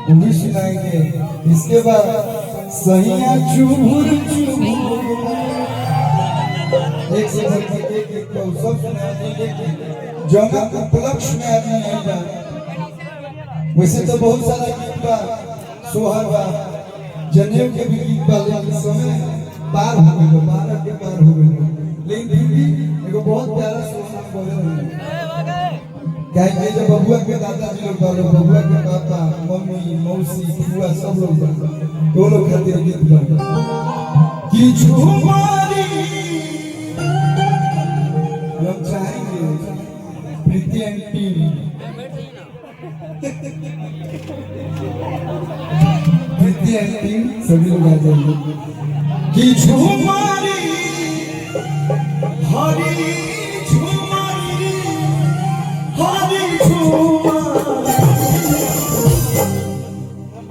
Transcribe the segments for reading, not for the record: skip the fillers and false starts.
वो भी सुनाएंगे। इसके बाद सहिया चुभुर चुभुर एक से बढ़कर एक को सब सुनाएंगे। जौना उपलक्ष्य में आदमी नहीं जाए। वैसे तो बहुत सारा गीत बा, सोहर बा, जनेऊ के भी गीत बा, लेकिन समय पार हो गए, 12 के पार हो गए। लेकिन फिर भी एगो बहुत प्यारा सोहर बोले क्या है जब बबुआ के दादाजी लोग बोले, बबुआ के पापा मम्मी मौसी बुआ सब लोग तो लोग खातिर गीत बा कि झुमारी हम चाहेंगे प्रीति आंटी प्रीति आंटी सभी लोग आ जाएंगे कि झुमारी हरी झुमारी हरी झुमारी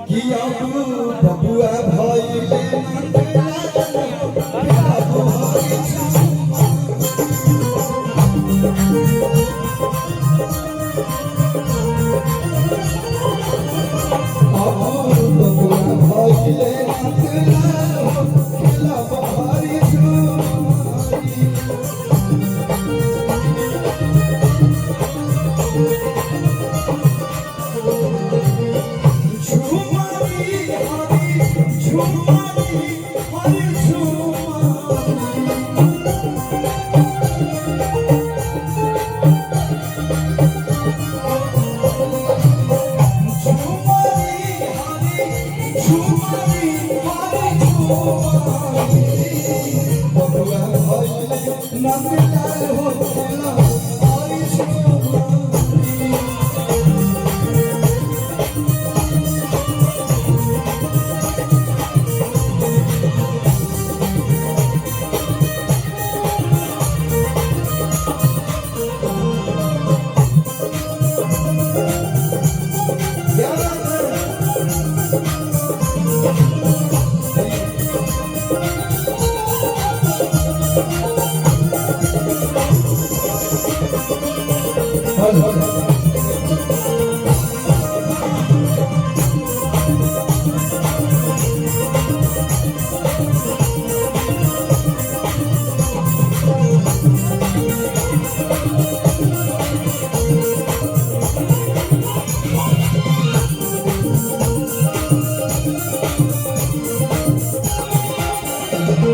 कि अब बबुआ भइले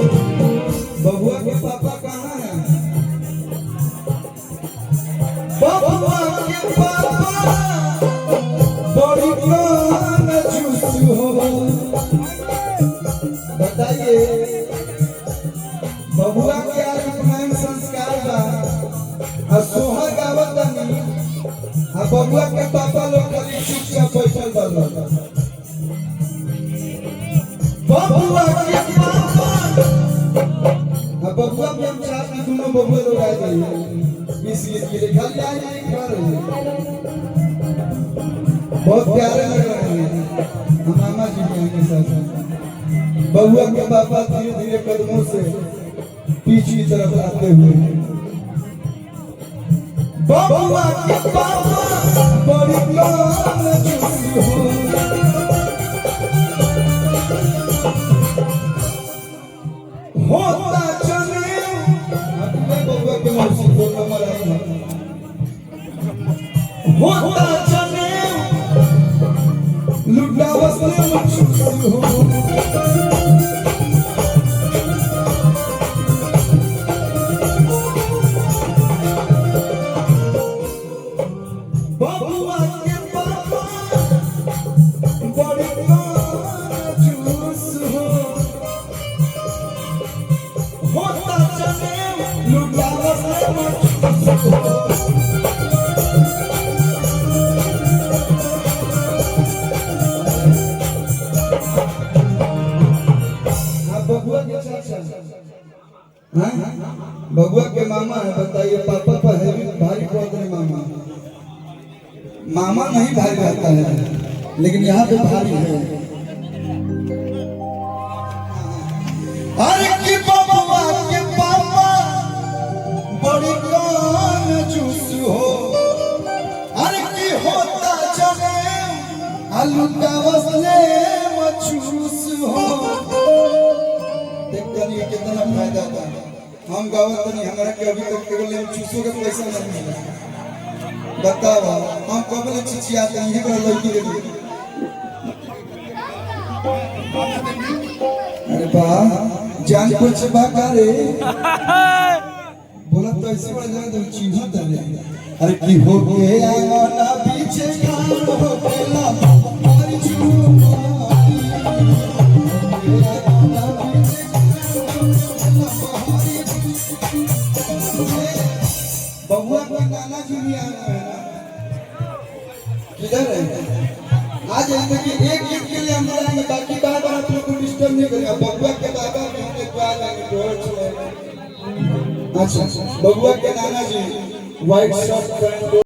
बबुआ के पापा कहाँ हैं? बबुआ के पापा बड़ी कान चूस हो। बताइए बबुआ के आज अपना संस्कार बा सोहर गावत नहीं बबुआ के पापा लोग खाली चुपचाप बैठल बा। बबुआ के पापा बबुआ भी हम चाहते हैं दोनों बबुआ लोग आ जाइए इसलिए खाली आ जाए खा रहे हैं। बहुत प्यारे लग रहे हैं हम मामा जी भी आने साथ। बबुआ के पापा धीरे धीरे कदमों से पीछे की तरफ आते हुए बबुआ के पापा बड़ी कान चूसी हो होता होता चले लुटावस हो बबुआ के पापा बड़ी चूस हो होता चले लुटावस हो। बबुआ के मामा है, बताइए पापा पर हैवी भारी पड़ रहे मामा। मामा नहीं भारी रहता है लेकिन यहाँ पे भारी है। अरे कि बबुआ के पापा बड़ी कान चूस हो। अरे कि होता चले लुका वसले मचूस हो देखनी कितना फायदा था हम गावत नहीं हमरा के अभी तक केवल चूसो के पैसा नहीं मिला बताओ हम कबले चिचियाते हैं एकरा लड़की के लिए अरे वाह जान पर से भागा रे बोला तो ऐसे बड़ा जान तो चिन्ह दे अरे की हो के आया ना पीछे खान हो केला हमारी चूमा बबुआ का गाना जुनिया किधर है आज ऐसे कि एक गीत के लिए हम आएंगे बाकी बार बार आप लोग को डिस्टर्ब नहीं करेगा बबुआ के बाबा भी हमने दुआ देंगे अच्छा बबुआ के नाना जी व्हाइट शर्ट